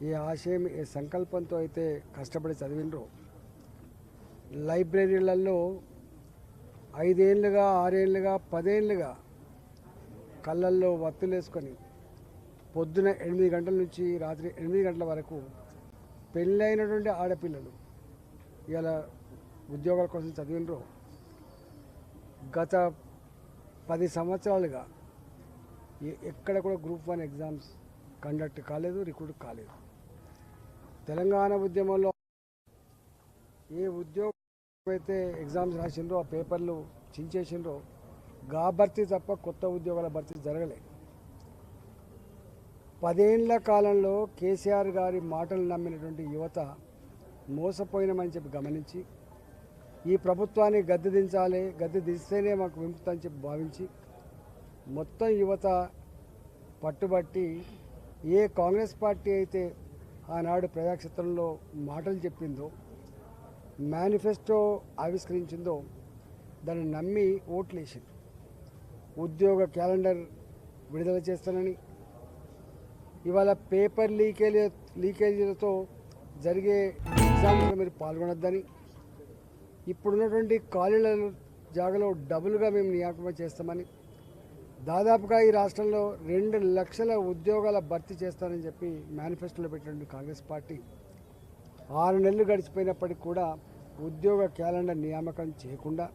ఏ ఆశయం ఏ సంకల్పంతో అయితే కష్టపడి చదివినరో లైబ్రరీలలో 5 ఏళ్ళుగా 6 ఏళ్ళుగా 10 ఏళ్ళుగా కళ్ళల్లో వత్తులేసుకొని పొద్దున 8 గంటల నుంచి రాత్రి 8 గంటల వరకు పెళ్ళైనటువంటి ఆడపిల్లలు ఇలా ఉద్యోగాల కోసం చదివినరో గత 10 సంవత్సరాలుగా ఎక్కడ కూడా గ్రూప్ 1 ఎగ్జామ్స్ కండక్ట్ కాలేదు, రిక్రూట్ కాలేదు. తెలంగాణ ఉద్యమంలో ఏ ఉద్యోగం అయితే ఎగ్జామ్స్ రాసిండ్రో ఆ పేపర్లు చించేసిండ్రో గా భర్తీ తప్ప కొత్త ఉద్యోగాల భర్తీ జరగలే. 10 ఏళ్ల కాలంలో కేసీఆర్ గారి మాటలు నమ్మినటువంటి యువత మోసపోయినామని చెప్పి గమనించి ఈ ప్రభుత్వాన్ని గద్దె దించాలి, గద్దె దిస్తేనే మాకు విముక్తి అని చెప్పి భావించి మొత్తం యువత పట్టుబట్టి ఏ కాంగ్రెస్ పార్టీ అయితే ఆనాడు ప్రజాక్షేత్రంలో మాటలు చెప్పిందో, మేనిఫెస్టో ఆవిష్కరించిందో దాన్ని నమ్మి ఓట్లేసింది. ఉద్యోగ క్యాలెండర్ విడుదల చేస్తానని, ఇవాళ పేపర్ లీకేజీలతో జరిగే ఎగ్జామ్స్లో మీరు పాల్గొనొద్దని, ఇప్పుడున్నటువంటి ఖాళీల జాగాలో డబుల్గా మేము నియామకం చేస్తామని, దాదాపుగా ఈ రాష్ట్రంలో 2 లక్షల ఉద్యోగాల భర్తీ చేస్తానని చెప్పి మేనిఫెస్టోలో పెట్టినటువంటి కాంగ్రెస్ పార్టీ 6 నెలలు గడిచిపోయినప్పటికీ కూడా ఉద్యోగ క్యాలెండర్ నియామకం చేయకుండా,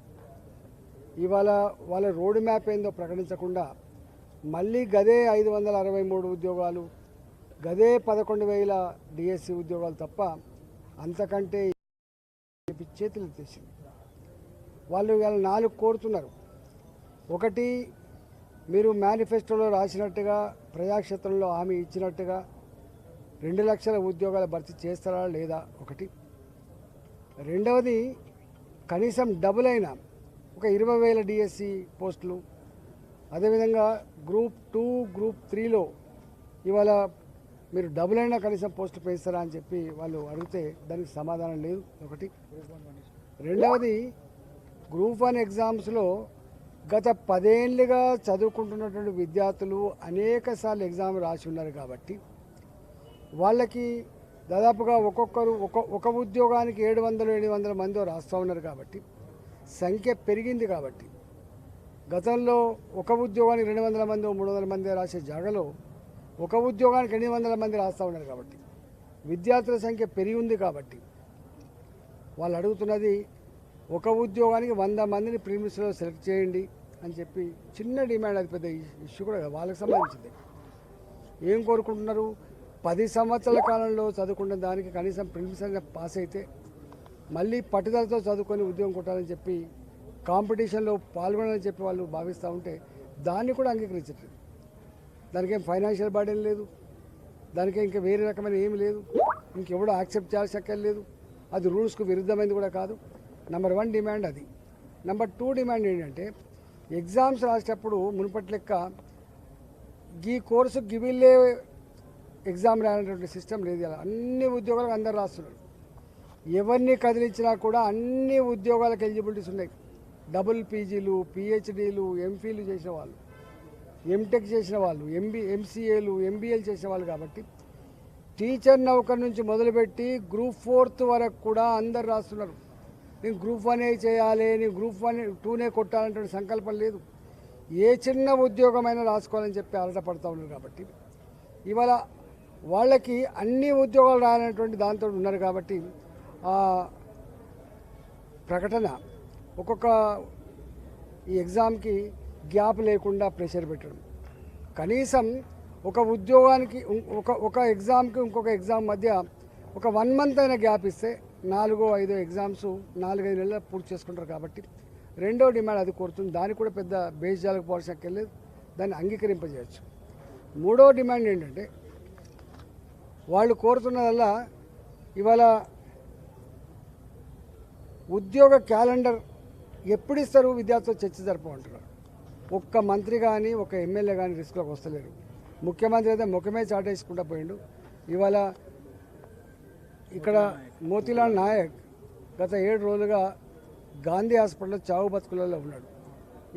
ఇవాళ వాళ్ళ రోడ్ మ్యాప్ ఏందో ప్రకటించకుండా మళ్ళీ గదే 563 ఉద్యోగాలు, గదే 11,000 డిఎస్సి ఉద్యోగాలు తప్ప అంతకంటే చేతులు తెచ్చింది. వాళ్ళు ఇవాళ 4 కోరుతున్నారు. ఒకటి, మీరు మేనిఫెస్టోలో రాసినట్టుగా ప్రజాక్షేత్రంలో హామీ ఇచ్చినట్టుగా 2 లక్షల ఉద్యోగాల భర్తీ చేస్తారా లేదా ఒకటి. రెండవది, కనీసం డబుల్ అయినా ఒక 20,000 డిఎస్సి పోస్టులు, అదేవిధంగా గ్రూప్ 2 గ్రూప్ 3లో ఇవాళ మీరు డబుల్ అయినా కనీసం పోస్టులు పెంచుతారా అని చెప్పి వాళ్ళు అడిగితే దానికి సమాధానం లేదు ఒకటి. రెండవది, గ్రూప్ 1 ఎగ్జామ్స్లో గత 10 ఏళ్ళుగా చదువుకుంటున్నటువంటి విద్యార్థులు అనేక సార్లు ఎగ్జామ్ రాసి ఉన్నారు కాబట్టి వాళ్ళకి దాదాపుగా ఒక్కొక్కరు ఒక ఉద్యోగానికి 700-800 మంది రాస్తూ ఉన్నారు కాబట్టి సంఖ్య పెరిగింది. కాబట్టి గతంలో ఒక ఉద్యోగానికి 200 మంది 300 మంది రాసే జాగాలో ఒక ఉద్యోగానికి 800 మంది రాస్తూ ఉన్నారు కాబట్టి విద్యార్థుల సంఖ్య పెరిగి ఉంది. కాబట్టి వాళ్ళు అడుగుతున్నది ఒక ఉద్యోగానికి 100 మందిని ప్రిలిమ్స్లో సెలెక్ట్ చేయండి అని చెప్పి చిన్న డిమాండ్. అది పెద్ద ఇష్యూ కూడా వాళ్ళకి సంబంధించింది. ఏం కోరుకుంటున్నారు? 10 సంవత్సరాల కాలంలో చదువుకున్న దానికి కనీసం ప్రిలిమ్స్ పాస్ అయితే మళ్ళీ పట్టుదలతో చదువుకొని ఉద్యోగం కొట్టాలని చెప్పి కాంపిటీషన్లో పాల్గొనాలని చెప్పి వాళ్ళు భావిస్తూ ఉంటే దాన్ని కూడా అంగీకరించట్లేదు. దానికేం ఫైనాన్షియల్ బర్డెన్ లేదు, దానికేం ఇంకా వేరే రకమైన ఏమి లేదు, ఇంకెవడో యాక్సెప్ట్ చేయాల్సి అక్కర్లేదు, అది రూల్స్కు విరుద్ధమైనది కూడా కాదు. నెంబర్ 1 డిమాండ్ అది. నెంబర్ 2 డిమాండ్ ఏంటంటే ఎగ్జామ్స్ రాసేటప్పుడు మునుపటి లెక్క ఈ కోర్సు గివిల్లే ఎగ్జామ్ రానటువంటి సిస్టమ్ లేదు. ఇలా అన్ని ఉద్యోగాలకు అందరు రాస్తున్నారు. ఎవరిని కదిలించినా కూడా అన్ని ఉద్యోగాలకు ఎలిజిబిలిటీస్ ఉన్నాయి. డబుల్ పీజీలు, పిహెచ్డీలు, ఎంఫీలు చేసిన వాళ్ళు, ఎంటెక్ చేసిన వాళ్ళు, ఎంసీఏలు, ఎంబీఏలు చేసిన వాళ్ళు. కాబట్టి టీచర్ నౌకర్ నుంచి మొదలుపెట్టి గ్రూప్ 4 వరకు కూడా అందరు రాస్తున్నారు. నేను గ్రూప్ 1 చేయాలి, నేను గ్రూప్ 2 కొట్టాలంటే సంకల్పం లేదు. ఏ చిన్న ఉద్యోగమైనా రాసుకోవాలని చెప్పి అలటపడుతూ ఉన్నారు. కాబట్టి ఇవాళ వాళ్ళకి అన్ని ఉద్యోగాలు రానటువంటి దాంతో ఉన్నారు. కాబట్టి ఆ ప్రకటన ఒక్కొక్క ఈ ఎగ్జామ్కి గ్యాప్ లేకుండా ప్రెషర్ పెట్టడం, కనీసం ఒక ఉద్యోగానికి ఒక ఎగ్జామ్కి ఇంకొక ఎగ్జామ్ మధ్య ఒక 1 మంత్ అయినా గ్యాప్ ఇస్తే 4-5 ఎగ్జామ్స్ 4-5 నెలలు పూర్తి చేసుకుంటారు. కాబట్టి రెండో డిమాండ్ అది కోరుతుంది. దానికి కూడా పెద్ద బేస్జాలకు పోవాల్సిన అక్కర్లేదు, దాన్ని అంగీకరింపజేయచ్చు. మూడో డిమాండ్ ఏంటంటే వాళ్ళు కోరుతున్నదల్లా ఇవాళ ఉద్యోగ క్యాలెండర్ ఎప్పుడు ఇస్తారు విద్యార్థులతో చర్చ జరపమంటున్నారు. ఒక్క మంత్రి కానీ ఒక ఎమ్మెల్యే కానీ రిస్క్లోకి వస్తలేరు. ముఖ్యమంత్రి అయితే ముఖమే చాటేసుకుంటూ పోయిండు. ఇవాళ ఇక్కడ మోతీలాల్ నాయక్ గత 7 రోజులుగా గాంధీ హాస్పిటల్లో చావు బతుకులలో ఉన్నాడు.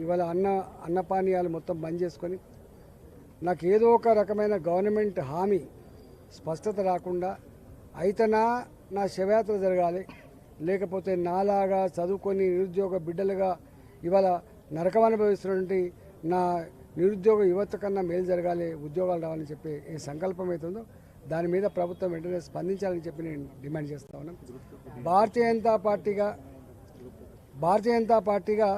ఇవాళ అన్నపానీయాలు మొత్తం బంద్ చేసుకొని నాకు ఏదో ఒక రకమైన గవర్నమెంట్ హామీ స్పష్టత రాకుండా అయితేనా నా శవయాత్ర జరగాలి, లేకపోతే నాలాగా చదువుకొని నిరుద్యోగ బిడ్డలుగా ఇవాళ నరకం అనుభవిస్తున్నటువంటి నా నిరుద్యోగ యువత కన్నా మేలు జరగాలి, ఉద్యోగాలు రావాలని చెప్పి ఏ సంకల్పం అవుతుందో దాని మీద ప్రభుత్వం వెంటనే స్పందించాలని చెప్పి నేను డిమాండ్ చేస్తా ఉన్నాను. భారతీయ జనతా పార్టీగా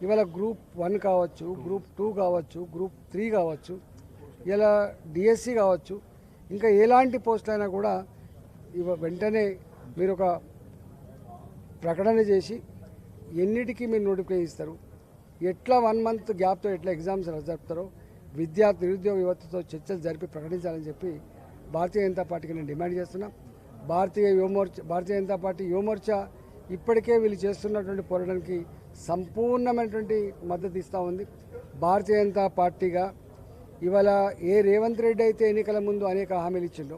ఇవాళ గ్రూప్ 1 కావచ్చు, గ్రూప్ 2 కావచ్చు, గ్రూప్ 3 కావచ్చు, ఇలా డిఎస్సి కావచ్చు, ఇంకా ఎలాంటి పోస్టులు అయినా కూడా వెంటనే మీరు ఒక ప్రకటన చేసి ఎన్నిటికీ మీరు నోటిఫికేషన్ ఇస్తారు, ఎట్లా 1 మంత్ గ్యాప్తో ఎట్లా ఎగ్జామ్స్ జరుపుతారో నిరుద్యోగ యువతతో చర్చలు జరిపి ప్రకటించాలని చెప్పి భారతీయ జనతా పార్టీకి నేను డిమాండ్ చేస్తున్నా. భారతీయ జనతా పార్టీ యువమోర్చా ఇప్పటికే వీళ్ళు చేస్తున్నటువంటి పోరాటానికి సంపూర్ణమైనటువంటి మద్దతు ఇస్తూ ఉంది. భారతీయ జనతా పార్టీగా ఇవాళ ఏ రేవంత్ రెడ్డి అయితే ఎన్నికల ముందు అనేక హామీలు ఇచ్చిండో,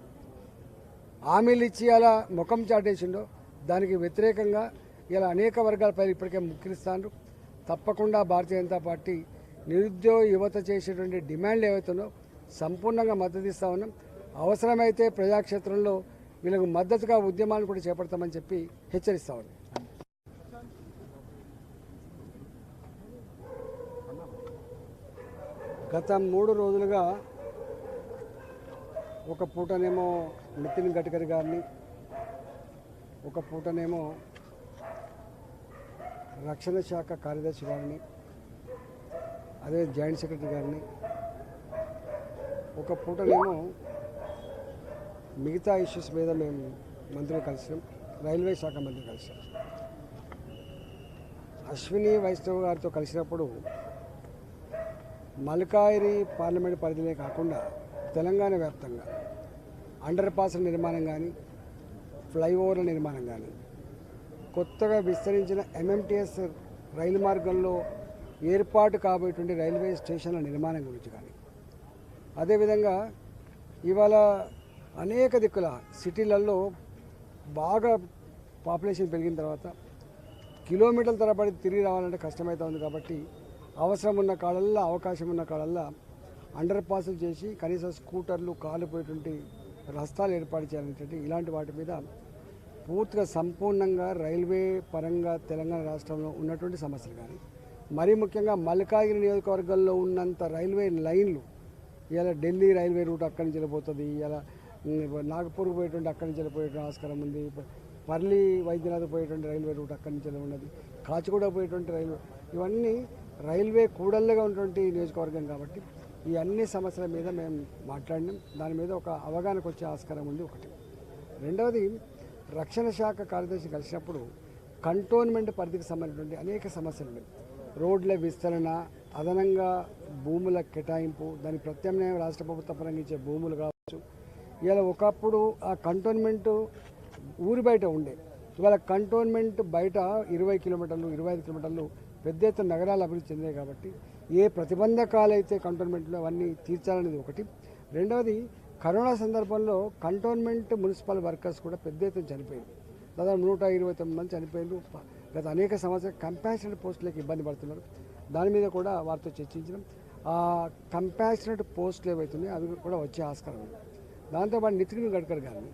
హామీలు ఇచ్చి అలా ముఖం చాటేసిండో దానికి వ్యతిరేకంగా ఇలా అనేక వర్గాలపై ఇప్పటికే ముఖ్యరిస్తాను. తప్పకుండా భారతీయ జనతా పార్టీ నిరుద్యోగ యువత చేసేటువంటి డిమాండ్లు ఏవైతున్నాయో సంపూర్ణంగా మద్దతు ఇస్తూ ఉన్నాం. అవసరమైతే ప్రజాక్షేత్రంలో వీళ్ళకు మద్దతుగా ఉద్యమాన్ని కూడా చేపడతామని చెప్పి హెచ్చరిస్తా ఉన్నాం. గత 3 రోజులుగా ఒక పూటనేమో నితిన్ గడ్కరీ గారిని, ఒక పూటనేమో రక్షణ శాఖ కార్యదర్శి గారిని, అదే జాయింట్ సెక్రటరీ గారిని, ఒక పూటనేమో మిగతా ఇష్యూస్ మీద మేము మంత్రులు కలిసాం, రైల్వే శాఖ మంత్రి కలిసాం. అశ్విని వైష్ణవ్ గారితో కలిసినప్పుడు మల్కాయిరి పార్లమెంట్ పరిధిలో కాకుండా తెలంగాణ వ్యాప్తంగా అండర్ పాస్ల నిర్మాణం కానీ, ఫ్లైఓవర్ల నిర్మాణం కానీ, కొత్తగా విస్తరించిన ఎంఎంటీఎస్ రైలు మార్గంలో ఏర్పాటు కాబోయేటువంటి రైల్వే స్టేషన్ల నిర్మాణం గురించి కానీ, అదేవిధంగా ఇవాళ అనేక దిక్కుల సిటీలలో బాగా పాపులేషన్ పెరిగిన తర్వాత కిలోమీటర్ల తరబడి తిరిగి రావాలంటే కష్టమవుతా ఉంది. కాబట్టి అవసరం ఉన్న కాళ్ళల్లో, అవకాశం ఉన్న కాళ్ళల్లో అండర్ పాసులు చేసి కనీసం స్కూటర్లు, కాలు పోయేటువంటి రస్తాలు ఏర్పాటు చేయాలనేటువంటి ఇలాంటి వాటి మీద పూర్తిగా సంపూర్ణంగా రైల్వే పరంగా తెలంగాణ రాష్ట్రంలో ఉన్నటువంటి సమస్యలు కానీ, మరీ ముఖ్యంగా మల్కాగిరి నియోజకవర్గంలో ఉన్నంత రైల్వే లైన్లు ఇలా ఢిల్లీ రైల్వే రూట్ అక్కడి నుంచి వెళ్ళిపోతుంది, ఇలా నాగపూర్ పోయేటువంటి అక్కడి నుంచి వెళ్ళిపోయేటువంటి ఆస్కారం ఉంది, పర్లి వైద్యనాథ్ పోయేటువంటి రైల్వే రూట్ అక్కడి నుంచి ఉన్నది, కాచిగూడ పోయేటువంటి రైల్వే, ఇవన్నీ రైల్వే కూడళ్ళగా ఉన్నటువంటి నియోజకవర్గం. కాబట్టి ఈ అన్ని సమస్యల మీద మేము మాట్లాడినాం. దాని మీద ఒక అవగాహనకు వచ్చే ఆస్కారం ఉంది ఒకటి. రెండవది, రక్షణ శాఖ కార్యదర్శి కలిసినప్పుడు కంటోన్మెంట్ పరిధికి సంబంధించినటువంటి అనేక సమస్యలు ఉన్నాయి. రోడ్ల విస్తరణ, అదనంగా భూముల కేటాయింపు, దాని ప్రత్యామ్నాయం రాష్ట్ర ప్రభుత్వం పరంగా భూములు కావచ్చు. ఇలా ఒకప్పుడు ఆ కంటోన్మెంట్ ఊరి బయట ఉండే, ఇవాళ కంటోన్మెంట్ బయట 20 కిలోమీటర్లు, 25 కిలోమీటర్లు పెద్ద ఎత్తున నగరాలు అభివృద్ధి చెందాయి. కాబట్టి ఏ ప్రతిబంధకాలు అయితే కంటోన్మెంట్లో అవన్నీ తీర్చాలనేది ఒకటి. రెండవది, కరోనా సందర్భంలో కంటోన్మెంట్ మున్సిపల్ వర్కర్స్ కూడా పెద్ద ఎత్తున చనిపోయారు. దాదాపు 129 మంది చనిపోయారు. గత అనేక సంవత్సరాలు కంపాషనెట్ పోస్టులకు ఇబ్బంది పడుతున్నారు. దాని మీద కూడా వారితో చర్చించడం, ఆ కంపాషనెట్ పోస్టులు ఏవైతున్నాయో అవి కూడా వచ్చే ఆస్కారం ఉంది. దాంతోపాటు నితిన్ గడ్కరీ గారిని